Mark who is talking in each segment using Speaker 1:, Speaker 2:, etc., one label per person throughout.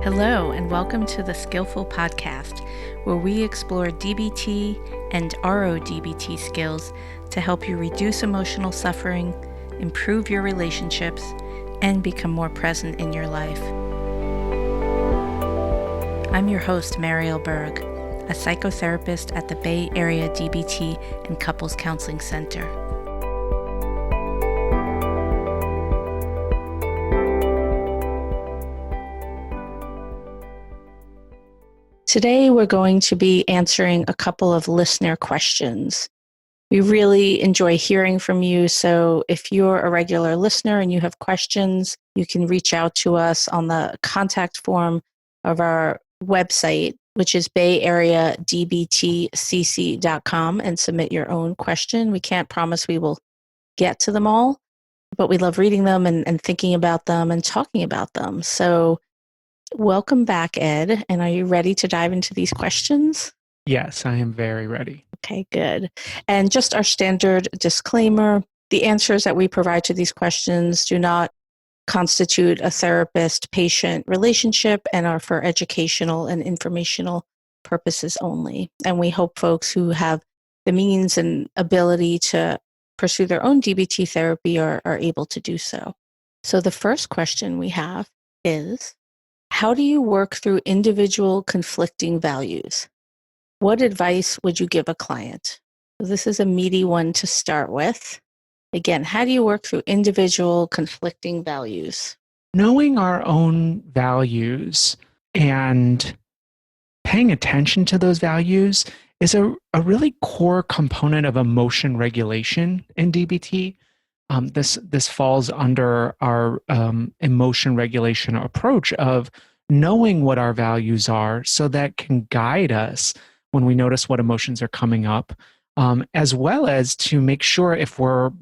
Speaker 1: Hello, and welcome to the Skillful Podcast, where we explore DBT and RODBT skills to help you reduce emotional suffering, improve your relationships, and become more present in your life. I'm your host, Marielle Berg, a psychotherapist at the Bay Area DBT and Couples Counseling Center. Today, we're going to be answering a couple of listener questions. We really enjoy hearing from you, so if you're a regular listener and you have questions, you can reach out to us on the contact form of our website, which is bayareadbtcc.com, and submit your own question. We can't promise we will get to them all, but we love reading them and thinking about them and talking about them. So welcome back, Ed. And are you ready to dive into these questions?
Speaker 2: Yes, I am very ready.
Speaker 1: Okay, good. And just our standard disclaimer, the answers that we provide to these questions do not constitute a therapist-patient relationship and are for educational and informational purposes only. And we hope folks who have the means and ability to pursue their own DBT therapy are able to do so. So the first question we have is, how do you work through individual conflicting values? What advice would you give a client? This is a meaty one to start with. Again, how do you work through individual conflicting values?
Speaker 2: Knowing our own values and paying attention to those values is a really core component of emotion regulation in DBT. This falls under our emotion regulation approach of knowing what our values are so that can guide us when we notice what emotions are coming up, as well as to make sure if we're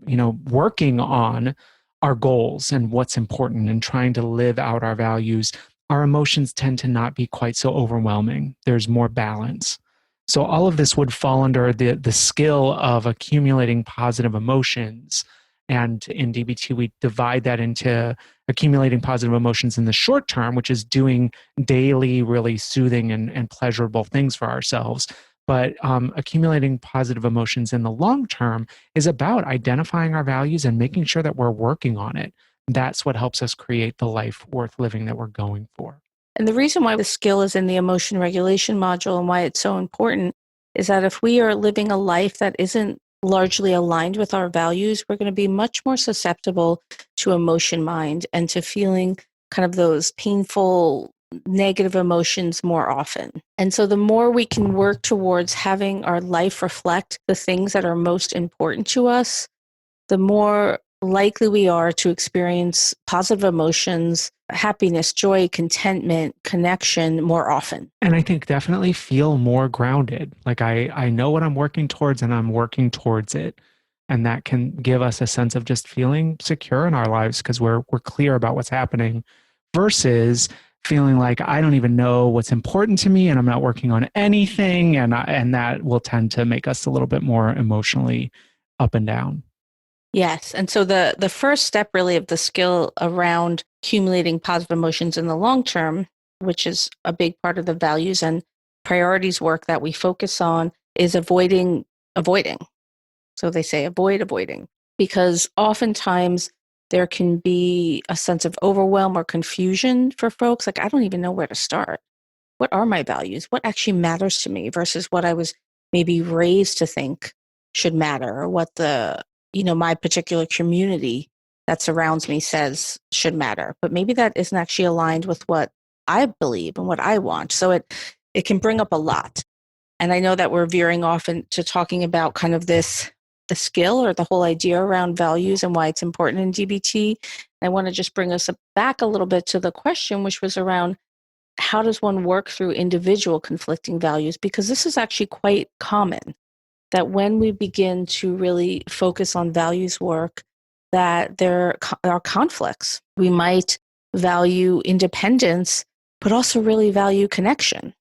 Speaker 2: working on our goals and what's important and trying to live out our values, our emotions tend to not be quite so overwhelming. There's more balance. So all of this would fall under the skill of accumulating positive emotions. And in DBT, we divide that into accumulating positive emotions in the short term, which is doing daily, really soothing and pleasurable things for ourselves. But accumulating positive emotions in the long term is about identifying our values and making sure that we're working on it. That's what helps us create the life worth living that we're going for.
Speaker 1: And the reason why the skill is in the emotion regulation module and why it's so important is that if we are living a life that isn't largely aligned with our values, we're going to be much more susceptible to emotion mind and to feeling kind of those painful, negative emotions more often. And so the more we can work towards having our life reflect the things that are most important to us, the more likely we are to experience positive emotions, happiness, joy, contentment, connection more often.
Speaker 2: And I think definitely feel more grounded. Like I know what I'm working towards and I'm working towards it. And that can give us a sense of just feeling secure in our lives because we're clear about what's happening versus feeling like I don't even know what's important to me and I'm not working on anything. And that will tend to make us a little bit more emotionally up and down.
Speaker 1: Yes. And so the first step really of the skill around accumulating positive emotions in the long term, which is a big part of the values and priorities work that we focus on, is avoiding. So they say avoiding, because oftentimes there can be a sense of overwhelm or confusion for folks. Like, I don't even know where to start. What are my values? What actually matters to me versus what I was maybe raised to think should matter, or what my particular community that surrounds me says should matter. But maybe that isn't actually aligned with what I believe and what I want. So it can bring up a lot. And I know that we're veering off into talking about kind of the skill or the whole idea around values and why it's important in DBT. I want to just bring us back a little bit to the question, which was around how does one work through individual conflicting values? Because this is actually quite common, that when we begin to really focus on values work, that there are conflicts. We might value independence, but also really value connection.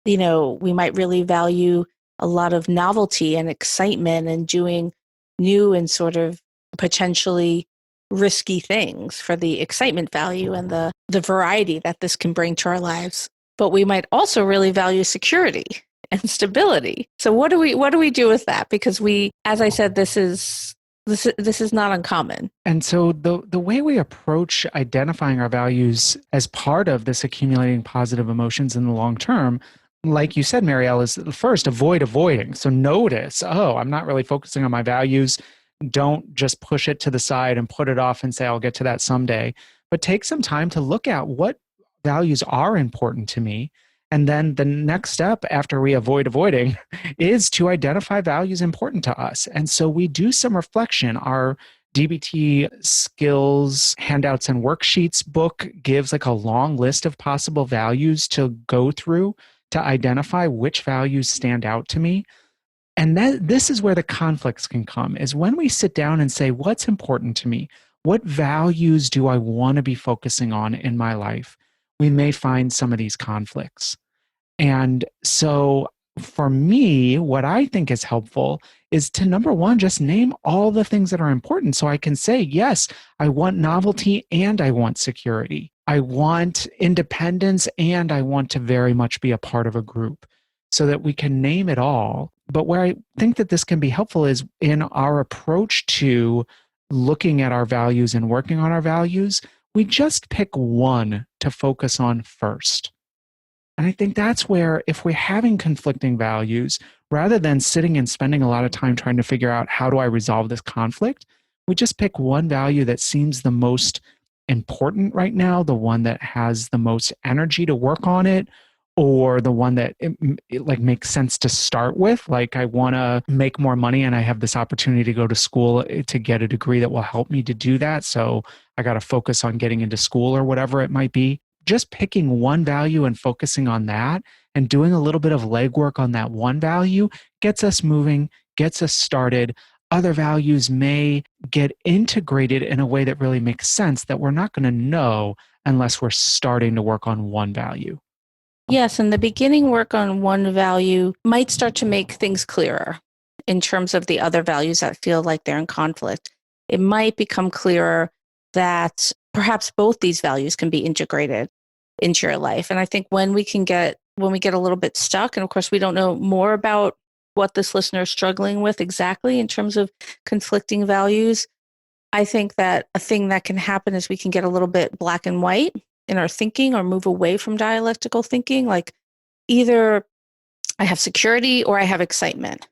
Speaker 1: We might really value a lot of novelty and excitement and doing new and sort of potentially risky things for the excitement value and the variety that this can bring to our lives. But we might also really value security and stability. So what do we do with that? Because as I said, this is not uncommon.
Speaker 2: And so the way we approach identifying our values as part of this accumulating positive emotions in the long term, like you said, Marielle, is first avoid avoiding. So notice, oh, I'm not really focusing on my values. Don't just push it to the side and put it off and say, I'll get to that someday. But take some time to look at what values are important to me. And then the next step after we avoid avoiding is to identify values important to us. And so we do some reflection. Our DBT Skills Handouts and Worksheets book gives like a long list of possible values to go through to identify which values stand out to me. And this is where the conflicts can come, is when we sit down and say, what's important to me? What values do I want to be focusing on in my life? We may find some of these conflicts. And so for me, what I think is helpful is to, number one, just name all the things that are important. So I can say, yes, I want novelty and I want security. I want independence and I want to very much be a part of a group, so that we can name it all. But where I think that this can be helpful is in our approach to looking at our values and working on our values, we just pick one to focus on first. And I think that's where, if we're having conflicting values, rather than sitting and spending a lot of time trying to figure out how do I resolve this conflict, we just pick one value that seems the most important right now, the one that has the most energy to work on it, or the one that it like makes sense to start with. Like, I want to make more money and I have this opportunity to go to school to get a degree that will help me to do that. So I got to focus on getting into school or whatever it might be. Just picking one value and focusing on that and doing a little bit of legwork on that one value gets us moving, gets us started. Other values may get integrated in a way that really makes sense that we're not going to know unless we're starting to work on one value.
Speaker 1: Yes, and the beginning work on one value might start to make things clearer in terms of the other values that feel like they're in conflict. It might become clearer that perhaps both these values can be integrated into your life. And I think when we get a little bit stuck, and of course we don't know more about what this listener is struggling with exactly in terms of conflicting values, I think that a thing that can happen is we can get a little bit black and white in our thinking, or move away from dialectical thinking. Like, either I have security or I have excitement.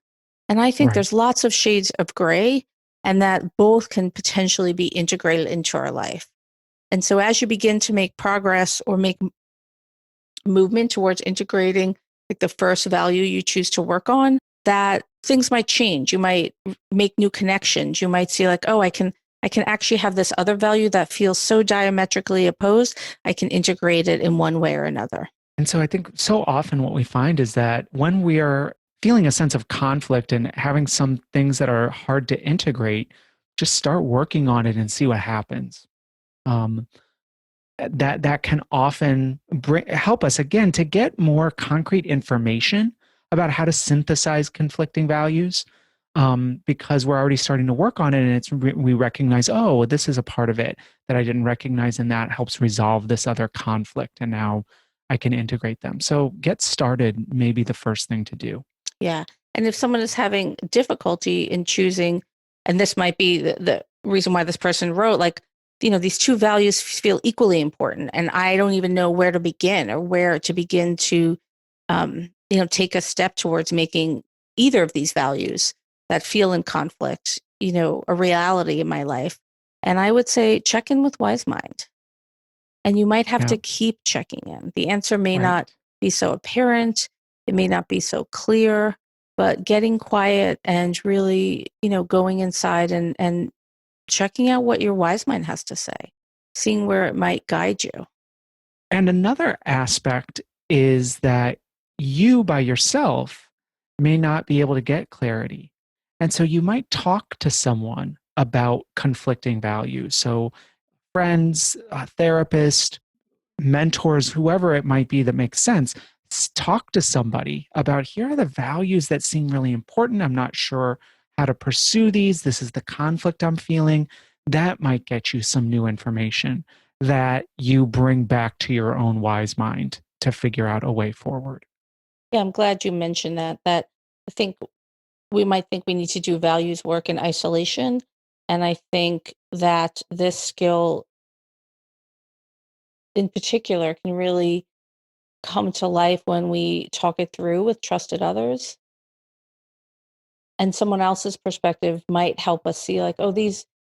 Speaker 1: And I think there's lots of shades of gray, and that both can potentially be integrated into our life. And so as you begin to make progress or make movement towards integrating like the first value you choose to work on, that things might change. You might make new connections. You might see like, oh, I can actually have this other value that feels so diametrically opposed. I can integrate it in one way or another.
Speaker 2: And so I think so often what we find is that when we are feeling a sense of conflict and having some things that are hard to integrate, just start working on it and see what happens. That can often help us, again, to get more concrete information about how to synthesize conflicting values, because we're already starting to work on it, and we recognize, oh, this is a part of it that I didn't recognize, and that helps resolve this other conflict, and now I can integrate them. So get started may be the first thing to do.
Speaker 1: Yeah. And if someone is having difficulty in choosing, and this might be the reason why this person wrote, like, these two values feel equally important, and I don't even know where to begin, or where to begin to, take a step towards making either of these values that feel in conflict, a reality in my life. And I would say, check in with Wise Mind. And you might have to keep checking in. The answer may not be so apparent. It may not be so clear, but getting quiet and really, going inside and checking out what your Wise Mind has to say, seeing where it might guide you.
Speaker 2: And another aspect is that you by yourself may not be able to get clarity. And so you might talk to someone about conflicting values. So friends, a therapist, mentors, whoever it might be that makes sense, talk to somebody about, here are the values that seem really important. I'm not sure how to pursue these. This is the conflict I'm feeling. that might get you some new information that you bring back to your own wise mind to figure out a way forward.
Speaker 1: Yeah, I'm glad you mentioned that. That I think we might think we need to do values work in isolation. And I think that this skill in particular can really come to life when we talk it through with trusted others. And someone else's perspective might help us see, like, oh,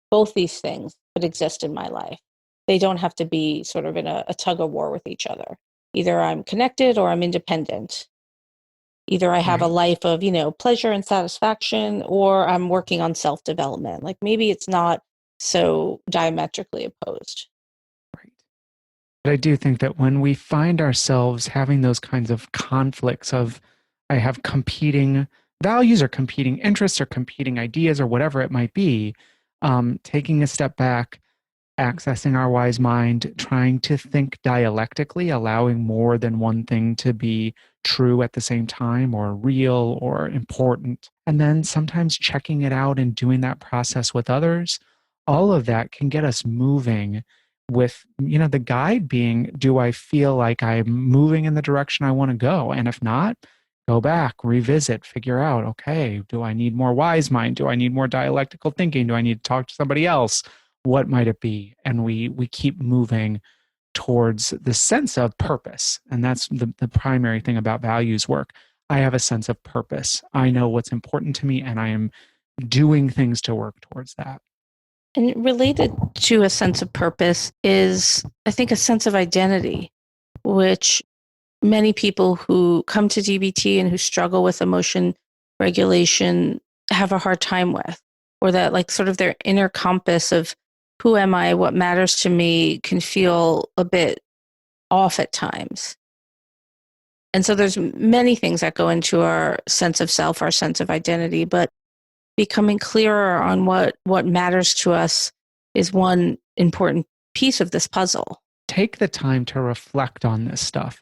Speaker 1: both these things could exist in my life. They don't have to be sort of in a tug of war with each other. Either I'm connected or I'm independent. Either I have a
Speaker 2: Right.
Speaker 1: life of, pleasure and satisfaction, or I'm working on self-development. Like maybe it's not so diametrically opposed.
Speaker 2: Right. But I do think that when we find ourselves having those kinds of conflicts of, I have competing values or competing interests or competing ideas or whatever it might be, taking a step back, accessing our wise mind, trying to think dialectically, allowing more than one thing to be true at the same time or real or important. And then sometimes checking it out and doing that process with others, all of that can get us moving with, the guide being, do I feel like I'm moving in the direction I want to go? And if not, go back, revisit, figure out, okay, do I need more wise mind? Do I need more dialectical thinking? Do I need to talk to somebody else? What might it be? And we keep moving towards the sense of purpose. And that's the primary thing about values work. I have a sense of purpose. I know what's important to me, and I am doing things to work towards that.
Speaker 1: And related to a sense of purpose is, I think, a sense of identity, which many people who come to DBT and who struggle with emotion regulation have a hard time with, or that like sort of their inner compass of who am I, what matters to me can feel a bit off at times. And so there's many things that go into our sense of self, our sense of identity, but becoming clearer on what matters to us is one important piece of this puzzle.
Speaker 2: Take the time to reflect on this stuff.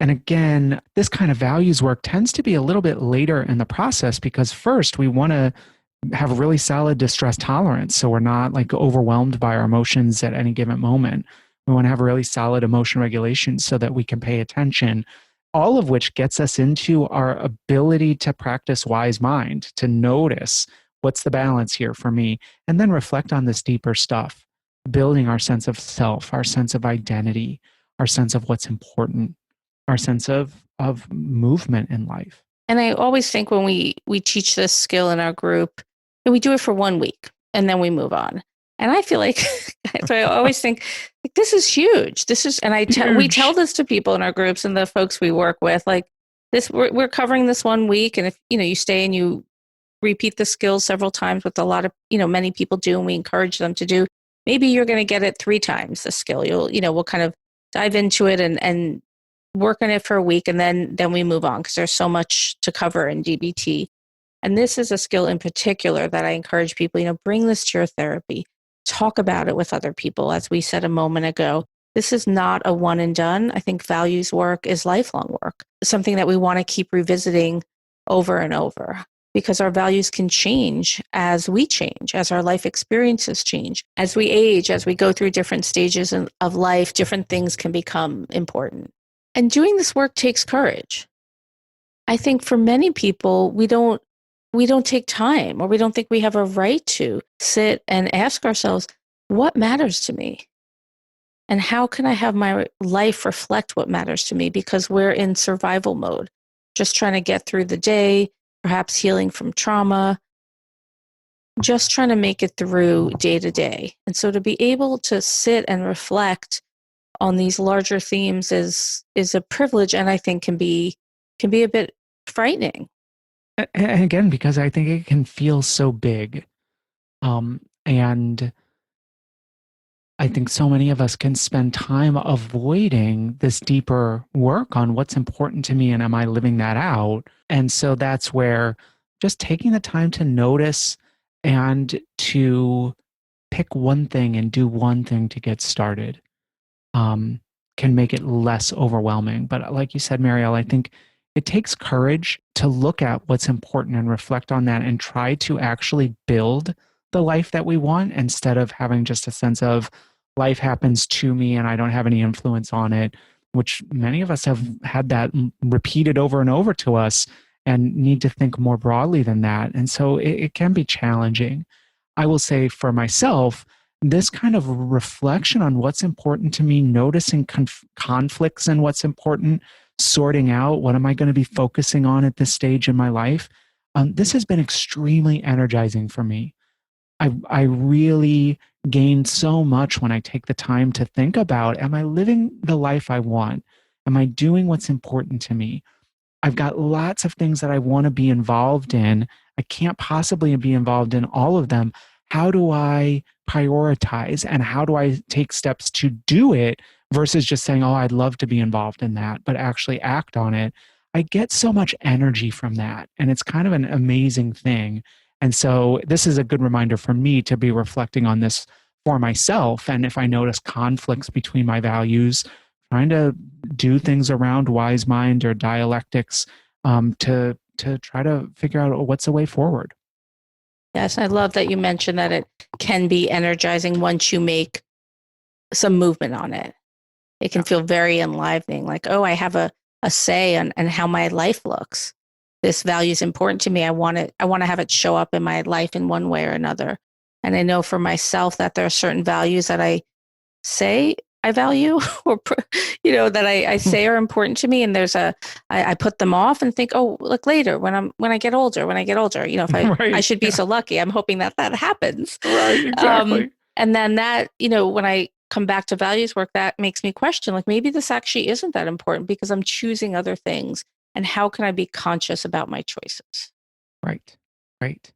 Speaker 2: And again, this kind of values work tends to be a little bit later in the process because first we want to have really solid distress tolerance. So we're not like overwhelmed by our emotions at any given moment. We want to have really solid emotion regulation so that we can pay attention, all of which gets us into our ability to practice wise mind, to notice what's the balance here for me, and then reflect on this deeper stuff, building our sense of self, our sense of identity, our sense of what's important, our sense of movement in life.
Speaker 1: And I always think when we teach this skill in our group, and we do it for 1 week and then we move on. And I feel like, so I always think like, this is huge. This is, and we tell this to people in our groups and the folks we work with, like this, we're covering this 1 week. And if, you stay and you repeat the skills several times, with a lot of, many people do, and we encourage them to do, maybe you're going to get it 3 times the skill. We'll kind of dive into it and work on it for a week, and then we move on because there's so much to cover in DBT. And this is a skill in particular that I encourage people, bring this to your therapy, talk about it with other people. As we said a moment ago, this is not a one and done. I think values work is lifelong work, something that we want to keep revisiting over and over, because our values can change as we change, as our life experiences change, as we age, as we go through different stages of life, different things can become important. And doing this work takes courage. I think for many people, we don't take time, or we don't think we have a right to sit and ask ourselves, what matters to me? And how can I have my life reflect what matters to me? Because we're in survival mode, just trying to get through the day, perhaps healing from trauma, just trying to make it through day to day. And so to be able to sit and reflect on these larger themes is a privilege, and I think can be a bit frightening.
Speaker 2: And again, because I think it can feel so big. And I think so many of us can spend time avoiding this deeper work on what's important to me and am I living that out? And so that's where just taking the time to notice and to pick one thing and do one thing to get started can make it less overwhelming. But like you said, Marielle, I think it takes courage to look at what's important and reflect on that and try to actually build the life that we want, instead of having just a sense of life happens to me and I don't have any influence on it, which many of us have had that repeated over and over to us and need to think more broadly than that. And so it can be challenging. I will say for myself, this kind of reflection on what's important to me, noticing conflicts in what's important, sorting out what am I going to be focusing on at this stage in my life, this has been extremely energizing for me. I really gain so much when I take the time to think about, am I living the life I want? Am I doing what's important to me? I've got lots of things that I want to be involved in. I can't possibly be involved in all of them. How do I prioritize and how do I take steps to do it versus just saying, oh, I'd love to be involved in that, but actually act on it? I get so much energy from that. And it's kind of an amazing thing. And so this is a good reminder for me to be reflecting on this for myself. And if I notice conflicts between my values, trying to do things around wise mind or dialectics to try to figure out what's the way forward.
Speaker 1: Yes, I love that you mentioned that it can be energizing once you make some movement on it. It can feel very enlivening, like, oh, I have a say on how my life looks. This value is important to me. I want to have it show up in my life in one way or another. And I know for myself that there are certain values that I say I value or, that I say are important to me. And I put them off and think, oh, look later when I get older, if I should be so lucky, I'm hoping that happens.
Speaker 2: Right, exactly.
Speaker 1: And then that, when I come back to values work, that makes me question, like, maybe this actually isn't that important because I'm choosing other things. And how can I be conscious about my choices?
Speaker 2: Right, right.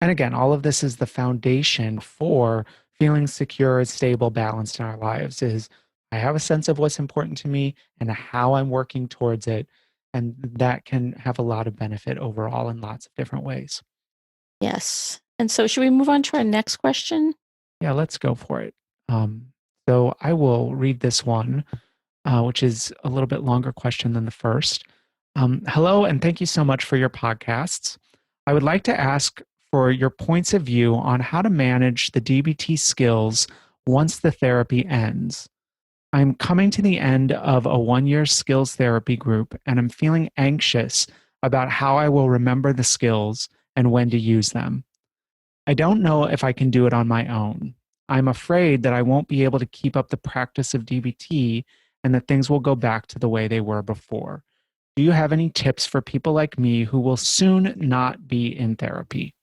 Speaker 2: And again, all of this is the foundation for feeling secure, stable, balanced in our lives is I have a sense of what's important to me and how I'm working towards it. And that can have a lot of benefit overall in lots of different ways.
Speaker 1: Yes. And so should we move on to our next question?
Speaker 2: Yeah, let's go for it. So I will read this one, which is a little bit longer question than the first. Hello, and thank you so much for your podcasts. I would like to ask for your points of view on how to manage the DBT skills once the therapy ends. I'm coming to the end of a 1-year skills therapy group, and I'm feeling anxious about how I will remember the skills and when to use them. I don't know if I can do it on my own. I'm afraid that I won't be able to keep up the practice of DBT and that things will go back to the way they were before. Do you have any tips for people like me who will soon not be in therapy?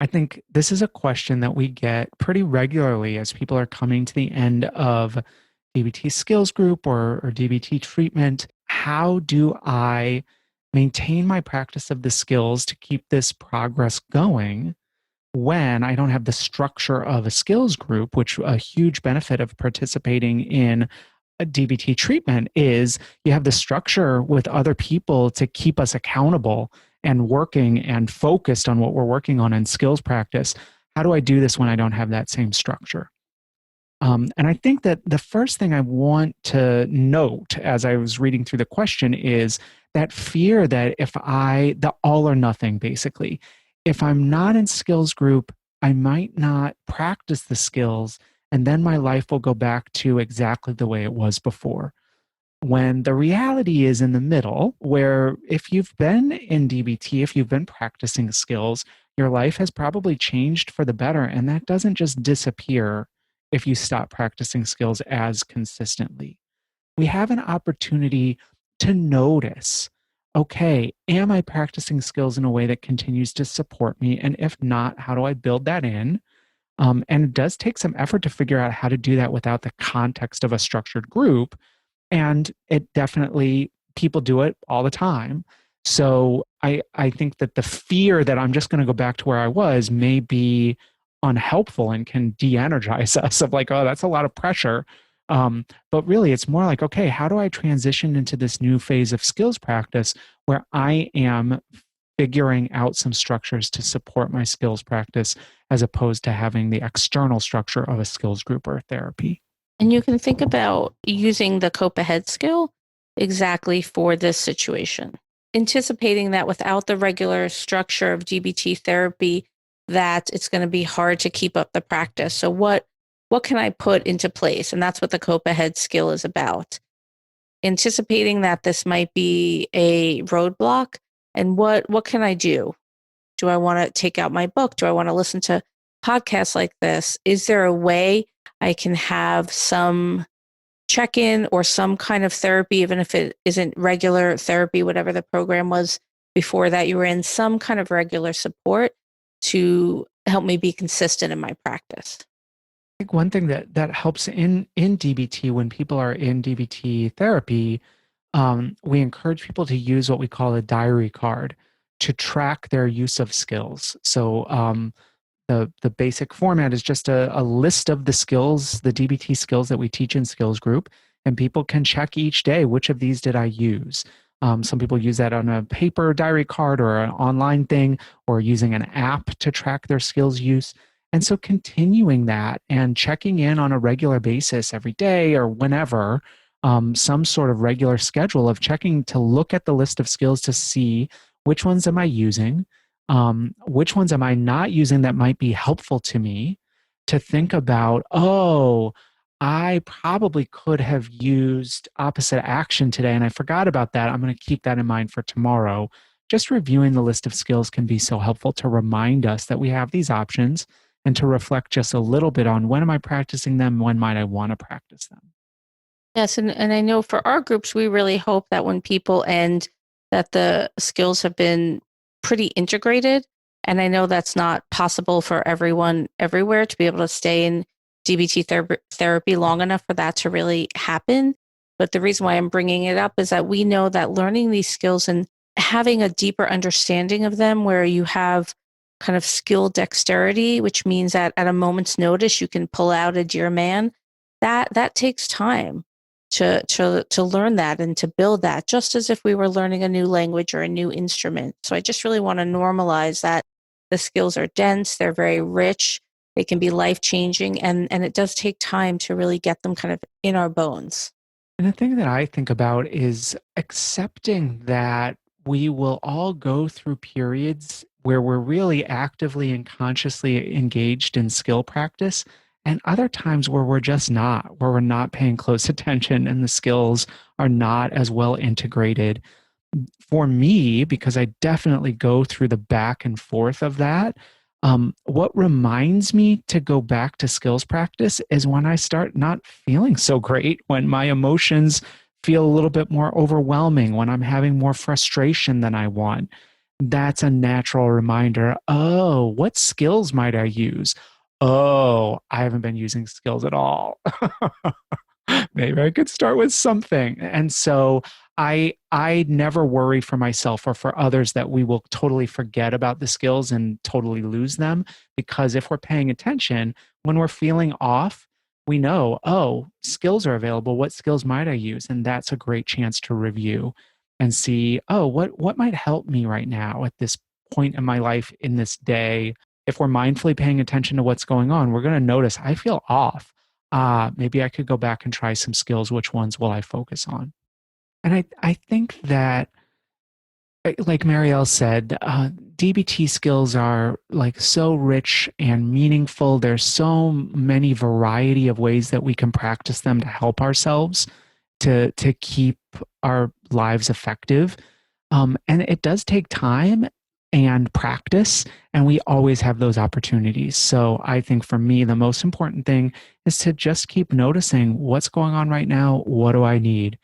Speaker 2: I think this is a question that we get pretty regularly as people are coming to the end of DBT skills group or DBT treatment. How do I maintain my practice of the skills to keep this progress going when I don't have the structure of a skills group, which a huge benefit of participating in a DBT treatment is you have the structure with other people to keep us accountable and working and focused on what we're working on in skills practice. How do I do this when I don't have that same structure? And I think that the first thing I want to note as I was reading through the question is that fear that the all or nothing, basically, if I'm not in skills group, I might not practice the skills, and then my life will go back to exactly the way it was before. When the reality is in the middle, where if you've been in DBT, if you've been practicing skills, your life has probably changed for the better, and that doesn't just disappear if you stop practicing skills as consistently. We have an opportunity to notice, okay, am I practicing skills in a way that continues to support me? And if not, how do I build that in? And it does take some effort to figure out how to do that without the context of a structured group. And it definitely, people do it all the time. So I think that the fear that I'm just going to go back to where I was may be unhelpful and can de-energize us of like, oh, that's a lot of pressure. But really, it's more like, okay, how do I transition into this new phase of skills practice where I am figuring out some structures to support my skills practice as opposed to having the external structure of a skills group or therapy?
Speaker 1: And you can think about using the cope ahead skill exactly for this situation. Anticipating that without the regular structure of DBT therapy, that it's going to be hard to keep up the practice. So what can I put into place? And that's what the Cope Ahead skill is about. Anticipating that this might be a roadblock, and what can I do? Do I want to take out my book? Do I want to listen to podcasts like this? Is there a way I can have some check-in or some kind of therapy, even if it isn't regular therapy, whatever the program was before that you were in, some kind of regular support to help me be consistent in my practice?
Speaker 2: I think one thing that helps in DBT, when people are in DBT therapy, we encourage people to use what we call a diary card to track their use of skills. So the basic format is just a list of the skills, the DBT skills that we teach in skills group, and people can check each day, which of these did I use? Some people use that on a paper diary card or an online thing, or using an app to track their skills use. And so continuing that and checking in on a regular basis every day or whenever, some sort of regular schedule of checking to look at the list of skills to see which ones am I using, which ones am I not using that might be helpful to me, to think about, oh, I probably could have used opposite action today and I forgot about that. I'm going to keep that in mind for tomorrow. Just reviewing the list of skills can be so helpful to remind us that we have these options and to reflect just a little bit on, when am I practicing them? When might I want to practice them?
Speaker 1: Yes, and I know for our groups, we really hope that when people end, that the skills have been pretty integrated. And I know that's not possible for everyone everywhere to be able to stay in DBT therapy long enough for that to really happen. But the reason why I'm bringing it up is that we know that learning these skills and having a deeper understanding of them, where you have kind of skill dexterity, which means that at a moment's notice, you can pull out a dear man, that takes time to learn that and to build that, just as if we were learning a new language or a new instrument. So I just really want to normalize that the skills are dense, they're very rich, they can be life-changing, and it does take time to really get them kind of in our bones.
Speaker 2: And the thing that I think about is accepting that we will all go through periods where we're really actively and consciously engaged in skill practice, and other times where we're just not, where we're not paying close attention and the skills are not as well integrated. For me, because I definitely go through the back and forth of that, what reminds me to go back to skills practice is when I start not feeling so great, when my emotions feel a little bit more overwhelming, when I'm having more frustration than I want. That's a natural reminder. Oh, what skills might I use? Oh, I haven't been using skills at all. Maybe I could start with something. And so I never worry for myself or for others that we will totally forget about the skills and totally lose them, because if we're paying attention, when we're feeling off, we know, oh, skills are available. What skills might I use? And that's a great chance to review and see, oh, what might help me right now at this point in my life, in this day. If we're mindfully paying attention to what's going on, we're going to notice I feel off. Maybe I could go back and try some skills. Which ones will I focus on? And I think that, like Marielle said, DBT skills are like so rich and meaningful. There's so many variety of ways that we can practice them to help ourselves to keep our lives effective. And it does take time and practice, and we always have those opportunities. So I think for me, the most important thing is to just keep noticing what's going on right now. What do I need?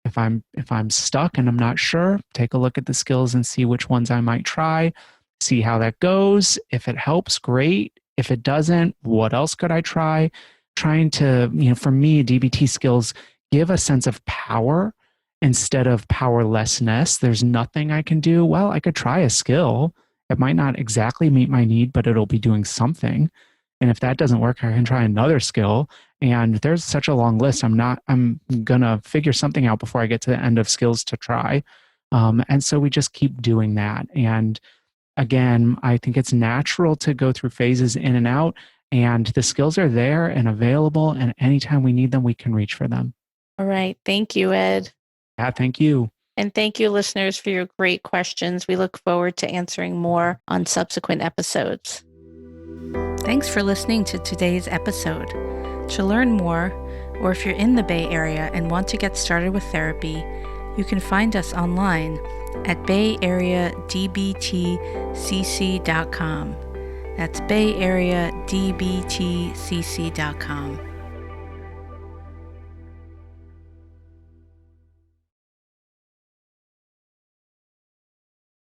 Speaker 2: If I'm stuck and I'm not sure, take a look at the skills and see which ones I might try, see how that goes. If it helps, great. If it doesn't, what else could I try? Trying to, for me, DBT skills give a sense of power instead of powerlessness. There's nothing I can do. Well, I could try a skill. It might not exactly meet my need, but it'll be doing something. And if that doesn't work, I can try another skill. And there's such a long list. I'm going to figure something out before I get to the end of skills to try. And so we just keep doing that. And again, I think it's natural to go through phases in and out, and the skills are there and available. And anytime we need them, we can reach for them.
Speaker 1: All right. Thank you, Ed.
Speaker 2: Yeah, thank you.
Speaker 1: And thank you, listeners, for your great questions. We look forward to answering more on subsequent episodes. Thanks for listening to today's episode. To learn more, or if you're in the Bay Area and want to get started with therapy, you can find us online at bayareadbtcc.com. That's bayareadbtcc.com.